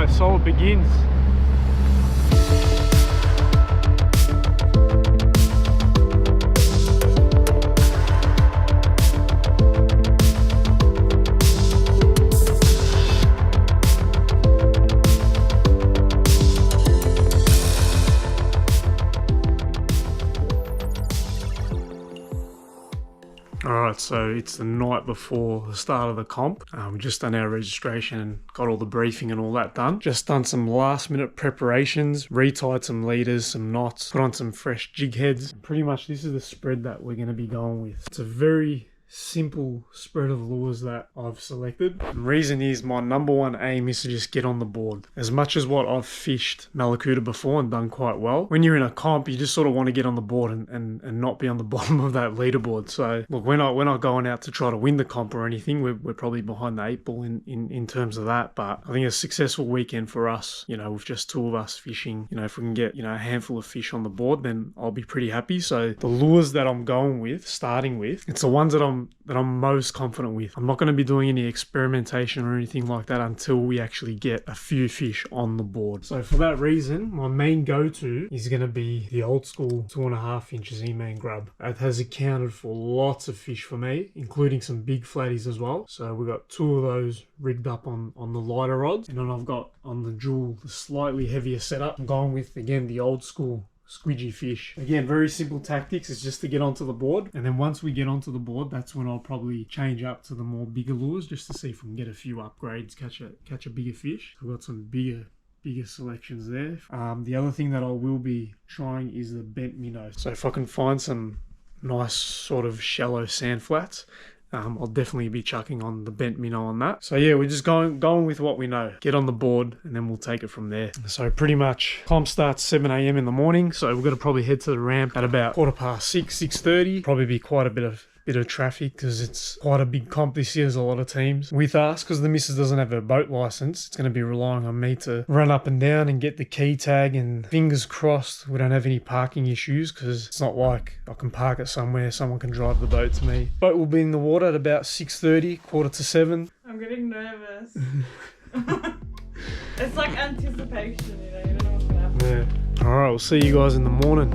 Alright, so it begins. Alright, so it's the night before the start of the comp. We've just done our registration and got all the briefing and all that done. Just done some last minute preparations, retied some leaders, some knots, put on some fresh jig heads. Pretty much this is the spread that we're going to be going with. It's a very simple spread of lures that I've selected. The reason is my number one aim is to just get on the board. As much as what I've fished Mallacoota before and done quite well, when you're in a comp you just sort of want to get on the board and not be on the bottom of that leaderboard. So look, we're not going out to try to win the comp or anything. We're probably behind the 8 ball in terms of that, but I think a successful weekend for us, you know, with just 2 of us fishing, you know, if we can get, you know, a handful of fish on the board, then I'll be pretty happy. So the lures that I'm going with, starting with, it's the ones that I'm most confident with. I'm not going to be doing any experimentation or anything like that until we actually get a few fish on the board. So for that reason, my main go-to is going to be the old school 2.5 inches E-main grub. It has accounted for lots of fish for me, including some big flatties as well. So we've got 2 of those rigged up on the lighter rods, and then I've got on the jewel the slightly heavier setup. I'm going with, again, the old school squidgy fish. Again, very simple tactics. It's just to get onto the board, and then once we get onto the board, that's when I'll probably change up to the more bigger lures, just to see if we can get a few upgrades, catch a bigger fish. We've got some bigger selections there. The other thing that I will be trying is the bent minnow. So if I can find some nice sort of shallow sand flats, I'll definitely be chucking on the bent minnow on that. So yeah, we're just going with what we know. Get on the board and then we'll take it from there. So pretty much comp starts 7 a.m. in the morning. So we're going to probably head to the ramp at about 6:30, 6:30. Probably be quite a bit of traffic because it's quite a big comp this year. There's a lot of teams with us because the missus doesn't have a boat license. It's going to be relying on me to run up and down and get the key tag, and fingers crossed we don't have any parking issues, because it's not like I can park it somewhere, someone can drive the boat to me. Boat will be in the water at about 6:30, 6:45. I'm getting nervous. It's like anticipation, you know, you don't know what's going to happen. Yeah. Alright, we'll see you guys in the morning.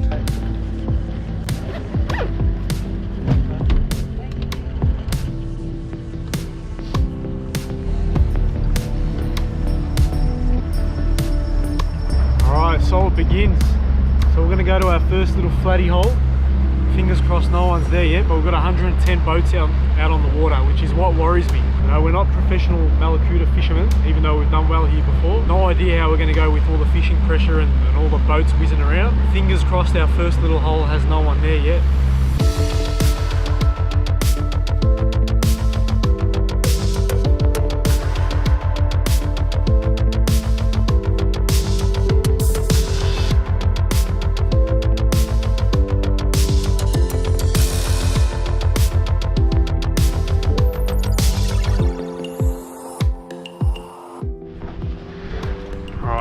Alright, so it begins. So we're going to go to our first little flatty hole. Fingers crossed no one's there yet, but we've got 110 boats out on the water, which is what worries me. You know, we're not professional Mallacoota fishermen, even though we've done well here before. No idea how we're going to go with all the fishing pressure and all the boats whizzing around. Fingers crossed our first little hole has no one there yet.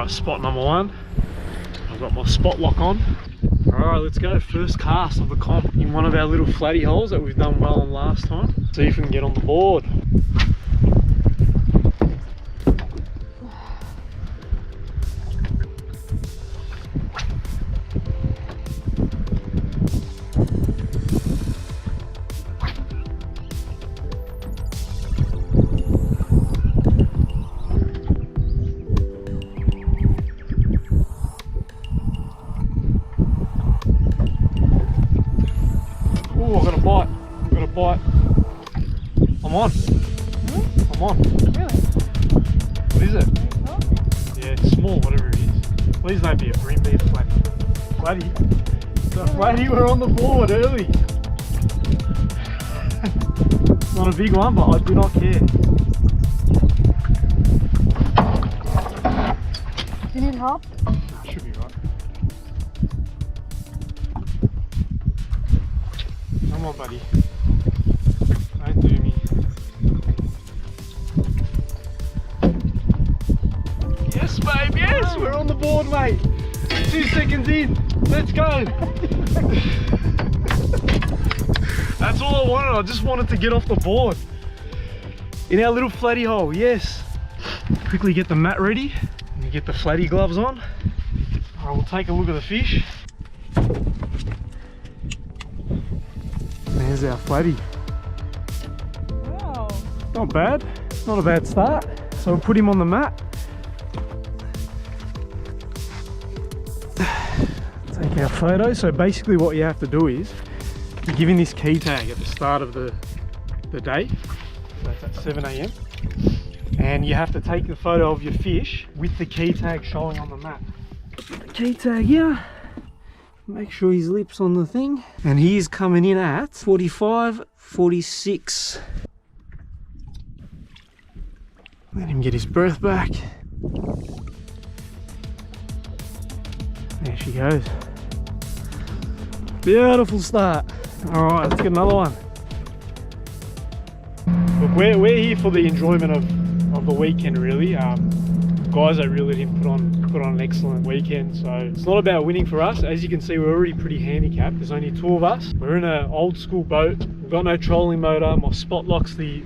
Spot number 1. I've got my spot lock on. Alright, let's go. First cast of the comp in one of our little flatty holes that we've done well on last time. See if we can get on the board. Bite. I'm on. I'm on. Really? What is it? Yeah, it's small, whatever it is. Please don't be a bream, be a flatty. Flatty? It's a flatty, we're on the board early. It's not a big one, but I do not care. Do you need help? Should be right. Come on, buddy. Don't do me. Yes, babe, yes! We're on the board, mate. 2 seconds in. Let's go. That's all I wanted. I just wanted to get off the board. In our little flatty hole, yes. Quickly get the mat ready. And You get the flatty gloves on. Alright, we'll take a look at the fish. There's our flatty. Wow. Not bad. Not a bad start. So we'll put him on the mat. Take our photo. So basically what you have to do is you're given this key tag at the start of the day. So that's at 7 AM. And you have to take the photo of your fish with the key tag showing on the mat. Put the key tag here. Make sure his lip's on the thing. And he's coming in at 45, 46. Let him get his breath back. There she goes. Beautiful start. Alright, let's get another one. Look, we're here for the enjoyment of the weekend, really. Guys at Really didn't put on an excellent weekend, so it's not about winning for us. As you can see, we're already pretty handicapped. There's only 2 of us. We're in an old school boat. We've got no trolling motor. My spot lock's the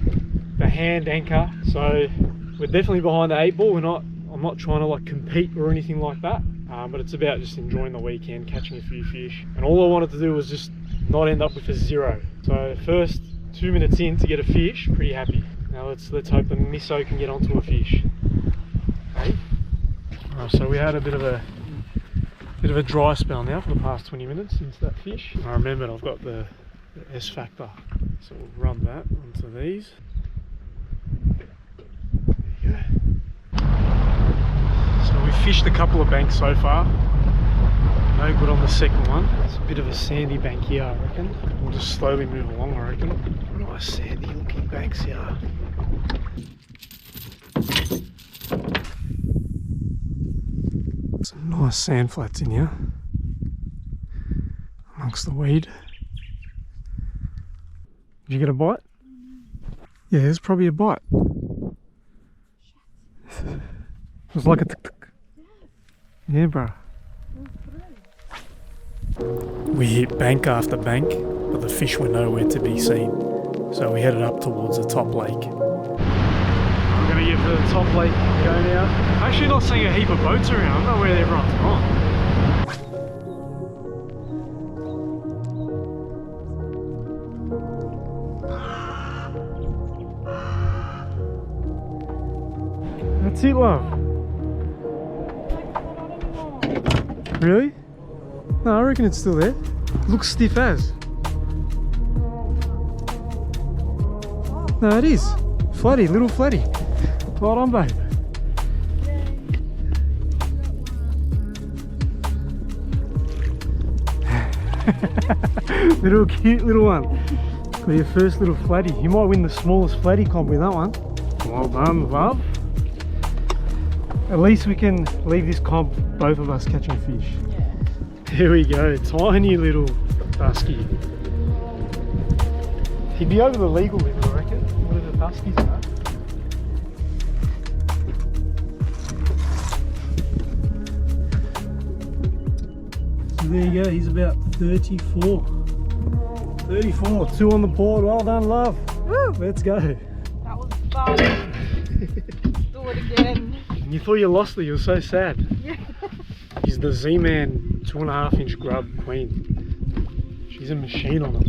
hand anchor, so we're definitely behind the 8 ball. I'm not trying to like compete or anything like that, but it's about just enjoying the weekend, catching a few fish. And all I wanted to do was just not end up with a 0. So first 2 minutes in to get a fish, pretty happy. Now let's hope the misso can get onto a fish. Hey. So we had a bit of a dry spell now for the past 20 minutes since that fish. I remembered I've got the S factor, so we'll run that onto these. There you go. So we've fished a couple of banks so far. No good on the second one. It's a bit of a sandy bank here, I reckon. We'll just slowly move along, I reckon. Nice sandy looking banks here. Some nice sand flats in here amongst the weed. Did you get a bite? Yeah, there's probably a bite. It was like a tuk tuk. Yeah, bro. We hit bank after bank, but the fish were nowhere to be seen. So we headed up towards the top lake. We're going to get to the top lake and go now. I'm actually not seeing a heap of boats around. I don't know where everyone's gone. That's it, love. Really? No, I reckon it's still there. Looks stiff as. No, it is. Flatty, little flatty. Well done, babe. Little cute little one. Got your first little flatty. You might win the smallest flatty comp with that one. Well done, love. At least we can leave this comp, both of us catching fish. Yeah. Here we go, tiny little dusky. He'd be over the legal limit, I reckon. What are the duskies are? So there you go, he's about 34. 34, 2 on the board. Well done, love. Woo, let's go. That was fun. Do it again. You thought you lost it, you were so sad. Yeah. He's the Z-Man 2.5-inch grub queen. She's a machine on him.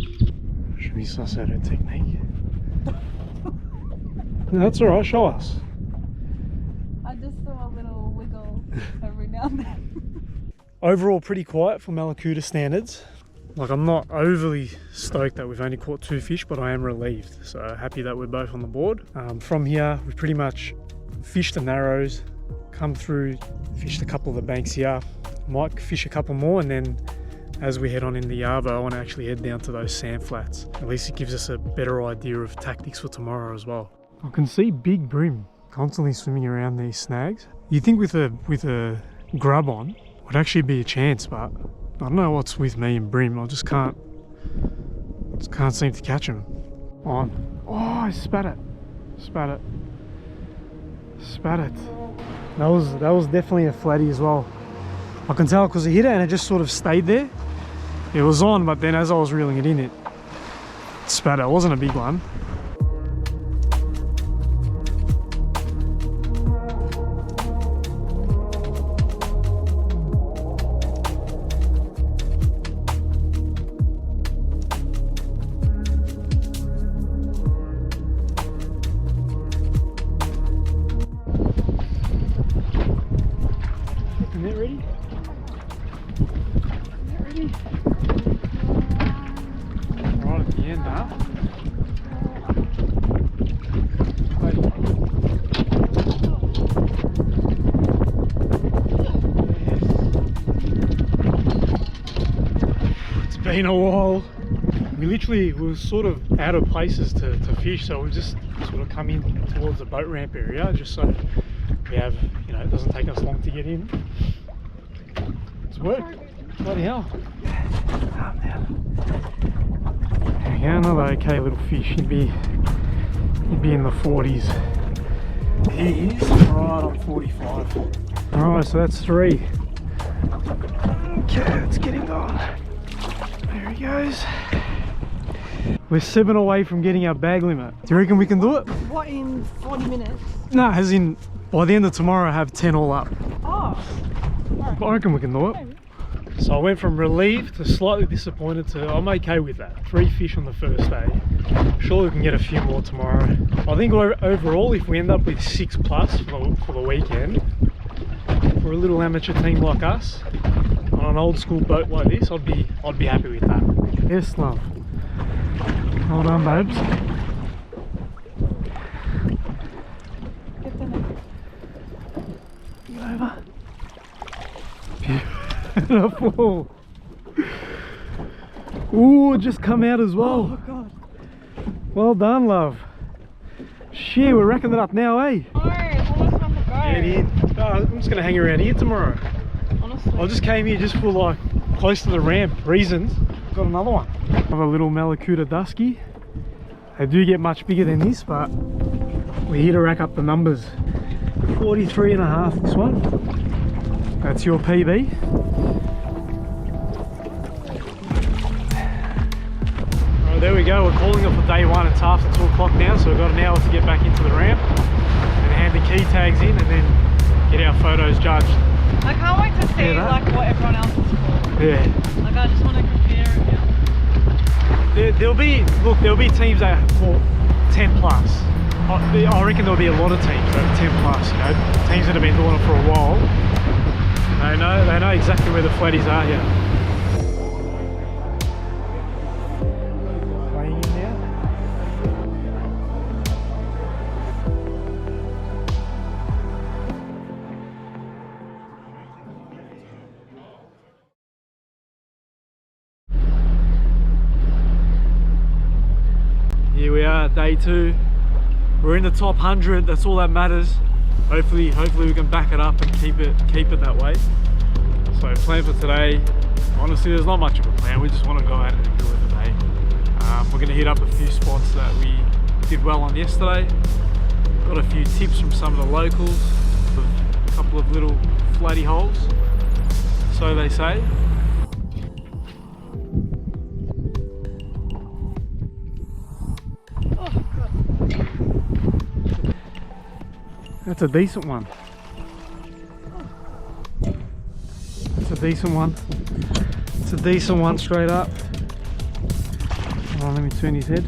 Should we suss out her technique? No, that's alright, show us. I just do a little wiggle every now and then. Overall pretty quiet for Mallacoota standards. Like, I'm not overly stoked that we've only caught 2 fish, but I am relieved. So happy that we're both on the board. From here, we pretty much fished the narrows, come through, fished a couple of the banks here. Might fish a couple more, and then as we head on in the Yarbo, I want to actually head down to those sand flats. At least it gives us a better idea of tactics for tomorrow as well. I can see big bream constantly swimming around these snags. You'd think with a grub on would actually be a chance, but I don't know what's with me and bream. I just can't seem to catch them. On. Oh, I spat it. Spat it. Spat it. That was definitely a flatty as well. I can tell because it hit it and it just sort of stayed there. It was on, but then as I was reeling it in, it spat it. It wasn't a big one. been a while. We were sort of out of places to fish, so we just sort of come in towards the boat ramp area just so we have, you know, it doesn't take us long to get in. It's worked. Bloody hell. Calm down. There we go, another okay little fish. He'd be in the 40s. He is right on 45. Alright, so that's 3. Okay, let's get him going. There he goes. We're 7 away from getting our bag limit. Do you reckon we can do it? What, in 40 minutes? No, as in by the end of tomorrow I have 10 all up. Oh. Right. I reckon we can do it. Maybe. So I went from relieved to slightly disappointed to I'm okay with that. 3 fish on the first day. Surely we can get a few more tomorrow. I think overall if we end up with 6 plus for the weekend, for a little amateur team like us, on an old school boat like this, I'd be happy with that. Yes, love. Well done, babes. Get the net. Get over. Beautiful. Ooh, just come out as well. Oh god. Well done, love. Shit, we're racking it up now, eh? No, it's almost time to go. Get in. Oh, I'm just gonna hang around here tomorrow. Honestly. I just came here just for like close to the ramp reasons. Got another one. I have a little Mallacoota dusky. They do get much bigger than this, but we're here to rack up the numbers. 43.5 this one. That's your PB. Alright, there we go. We're calling it for day 1. It's after 2 o'clock now, so we've got an hour to get back into the ramp and hand the key tags in and then get our photos judged. I can't wait to see like what everyone else is for. Yeah. Like I just want to compare it now. There'll be teams that have caught 10 plus. I reckon there'll be a lot of teams that are 10 plus, you know, teams that have been doing it for a while. They know exactly where the flatties are here. Playing in now. Here we are, day 2. We're in the top 100. That's all that matters. Hopefully we can back it up and keep it that way. So plan for today, honestly there's not much of a plan. We just want to go out and enjoy the day. We're going to hit up a few spots that we did well on yesterday. Got a few tips from some of the locals, a couple of little flatty holes, so they say. That's a decent one. That's a decent one. It's a decent one straight up. Hold on, let me turn his head.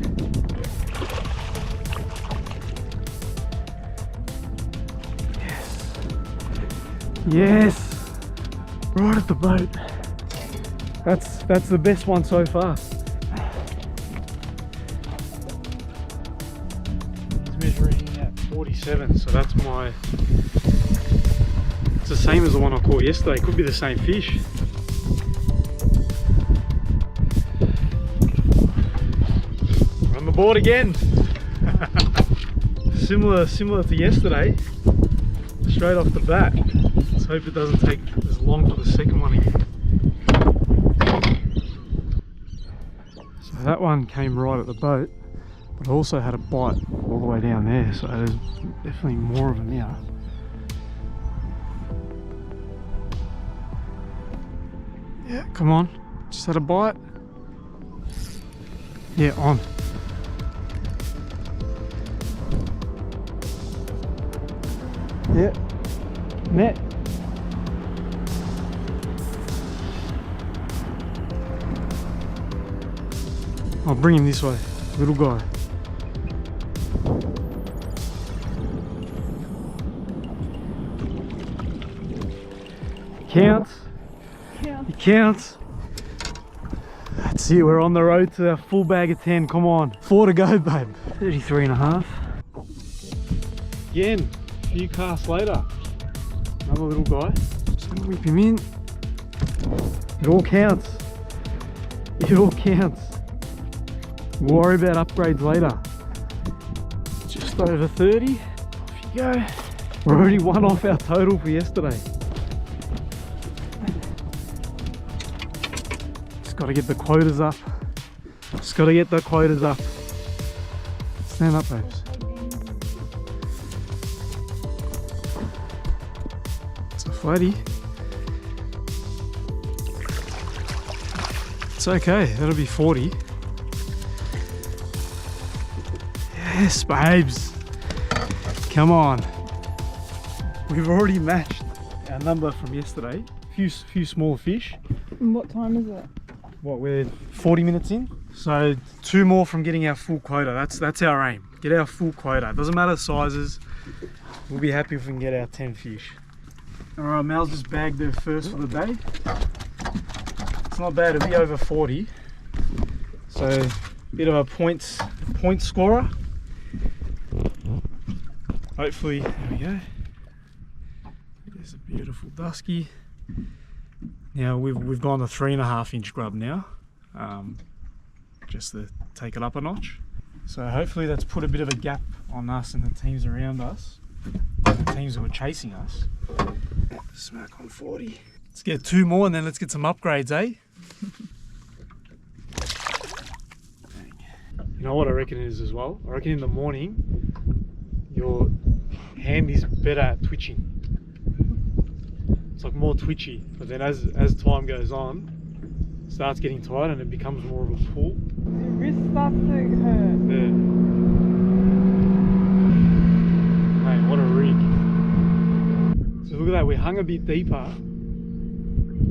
Yes. Yes. Right at the boat. That's the best one so far. He's measuring at 47, so that's my... It's the same as the one I caught yesterday. Could be the same fish. We're on the board again. similar to yesterday. Straight off the bat. Let's hope it doesn't take as long for the second one again. So that one came right at the boat, but also had a bite all the way down there, so there's definitely more of them here. Yeah, come on. Just had a bite. Yeah, on. Yeah. Net. I'll bring him this way. Little guy. Counts. It counts. That's it, we're on the road to our full bag of 10. Come on. 4 to go, babe. 33.5. Again, a few casts later. Another little guy. Just gonna whip him in. It all counts. It all counts. We'll worry about upgrades later. Just over 30. Off you go. We're already one off our total for yesterday. Just got to get the quotas up. Just got to get the quotas up. Stand up, babes. It's a flatty. It's okay, that'll be 40. Yes, babes. Come on. We've already matched our number from yesterday. Few small fish. And what time is it? What, we're 40 minutes in? So 2 more from getting our full quota. That's our aim. Get our full quota. It doesn't matter the sizes. We'll be happy if we can get our 10 fish. Alright, Mel's just bagged her first for the day. It's not bad, it'll be over 40. So a bit of a point scorer. Hopefully, there we go. There's a beautiful dusky. Now we've gone to 3.5 inch grub now, just to take it up a notch. So hopefully that's put a bit of a gap on us and the teams around us, the teams who are chasing us. Smack on 40. Let's get 2 more and then let's get some upgrades, eh? You know what I reckon it is as well? I reckon in the morning your hand is better at twitching. It's like more twitchy, but then as time goes on, it starts getting tight and it becomes more of a pull. Your wrist starts to hurt. Yeah. Hey, what a rig. So look at that, we hung a bit deeper.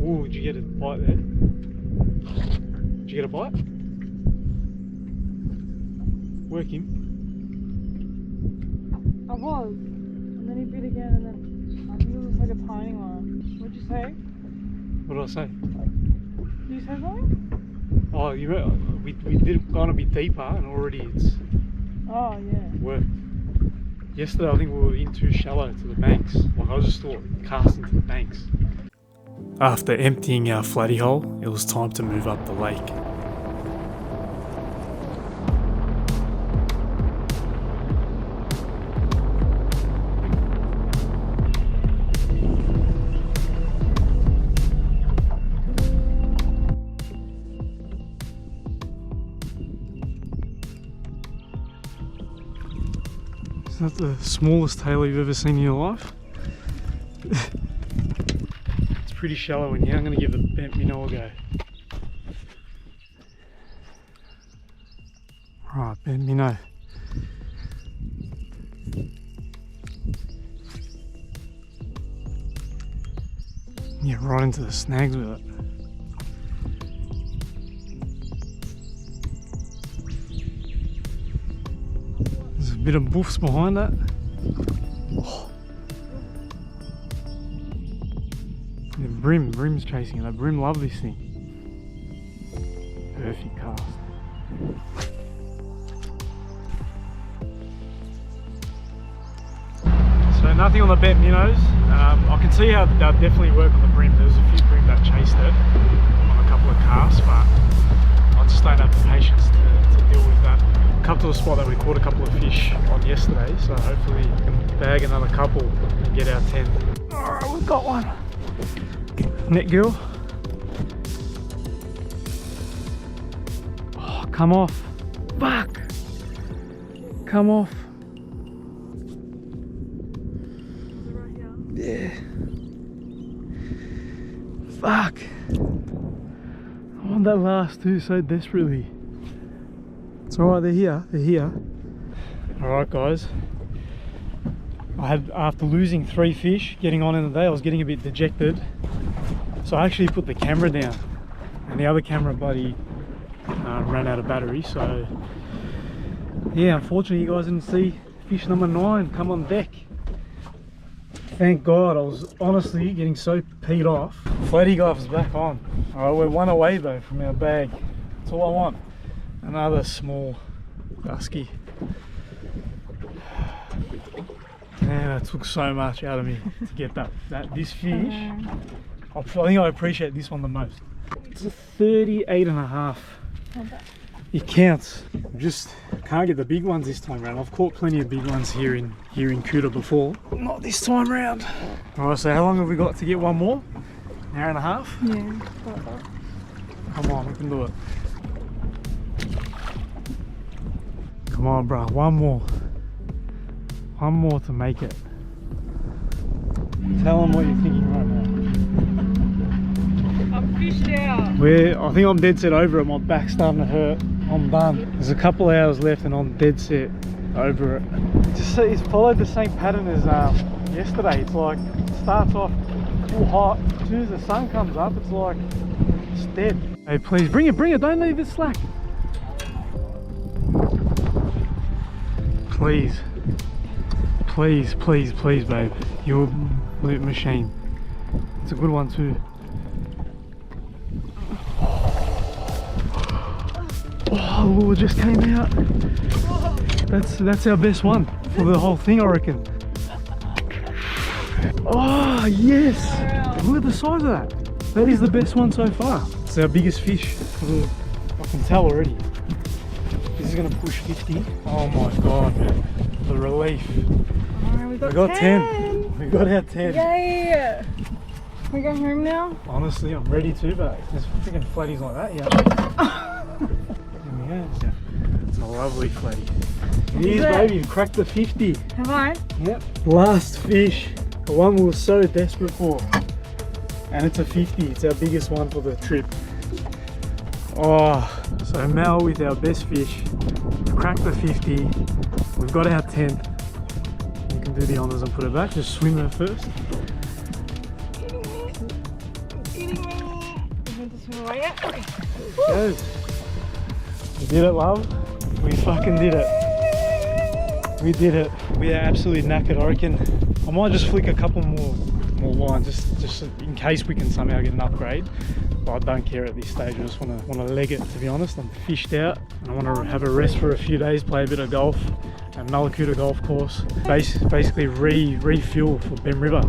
Oh, did you get a bite there? Did you get a bite? Work him. I was. And then he bit again and then I think it was like a tiny one. What'd you say? What did I say? Did you say something? Oh, we did gone a bit deeper and already it's Oh yeah. worked. Yesterday I think we were in too shallow to the banks. Like I just thought casting to the banks. After emptying our flatty hole, it was time to move up the lake. Is that the smallest tail you've ever seen in your life? It's pretty shallow in here. I'm going to give the bent minnow a go. Right, bent minnow. Yeah, right into the snags with it. There's a bit of boofs behind that. Oh. The brim's chasing it. The brim love this thing. Perfect cast. So nothing on the bent minnows. I can see how they'll definitely work on the brim. There was a few brim that chased it on a couple of casts, but I just don't have the patience to deal with that. Come to the spot that we caught a couple of fish on yesterday, so hopefully we can bag another couple and get our 10. Alright, we've got one. Net girl. Oh, come off. Fuck. Come off. Yeah. Fuck. I want that last two so desperately. It's alright, they're here. Alright guys. After losing 3 fish, getting on in the day, I was getting a bit dejected. So I actually put the camera down. And the other camera buddy ran out of battery, so yeah, unfortunately you guys didn't see fish number 9 come on deck. Thank God, I was honestly getting so peed off. Flatty gloves back on. Alright, we're one away though from our bag. That's all I want. Another small dusky. Man, that took so much out of me to get this fish. I think I appreciate this one the most. It's a 38.5. Not bad. It counts. Just can't get the big ones this time around. I've caught plenty of big ones here in Kuta before. Not this time around. Alright, so how long have we got to get one more? An hour and a half? Yeah, like that. Come on, we can do it. Come on, bro. One more. One more to make it. Tell them what you're thinking right now. I'm fished out. I think I'm dead set over it. My back's starting to hurt. I'm done. There's a couple of hours left and I'm dead set over it. Just it's followed the same pattern as yesterday. It's like it starts off full hot. As soon as the sun comes up, it's like it's dead. Hey, please bring it, don't leave it slack. Please, please, please, please, babe. You're a loop machine. It's a good one too. Oh, lure just came out. That's our best one for the whole thing, I reckon. Oh yes! Look at the size of that. That is the best one so far. It's our biggest fish. I can tell already. This is gonna push 50. Oh my god, man. The relief. Alright, we got 10. We got our 10. Yay! We go home now? Honestly, I'm ready to, but there's freaking flatties like that, yeah. Yeah. It's a lovely flatty. It is, baby. You've cracked the 50. Have I? Yep. Last fish. The one we were so desperate for. And it's a 50. It's our biggest one for the trip. Oh, so Mel with our best fish. We've cracked the 50. We've got our 10th. You can do the honours and put it back. Just swim her first. Eating me. You want to swim away yet? Okay. Goes. We did it, love. We fucking did it. We did it. We are absolutely knackered. I reckon I might just flick a couple more lines just in case we can somehow get an upgrade. But I don't care at this stage. I just want to leg it, to be honest. I'm fished out and I want to have a rest for a few days, play a bit of golf at Mallacoota golf course. Basically refuel for Bem River.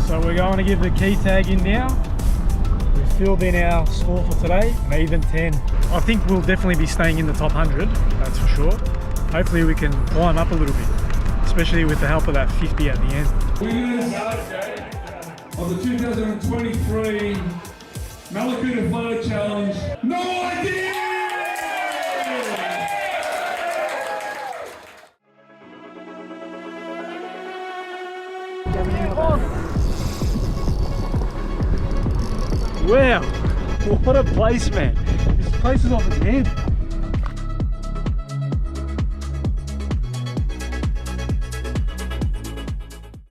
So we're going to give the key tag in now. We've filled in our score for today, an even 10. I think we'll definitely be staying in the top 100, that's for sure. Hopefully we can climb up a little bit, especially with the help of that 50 at the end. Winners of the 2023 Mallacoota Flathead Challenge. No idea! Wow, what a place, man. This place is off its head.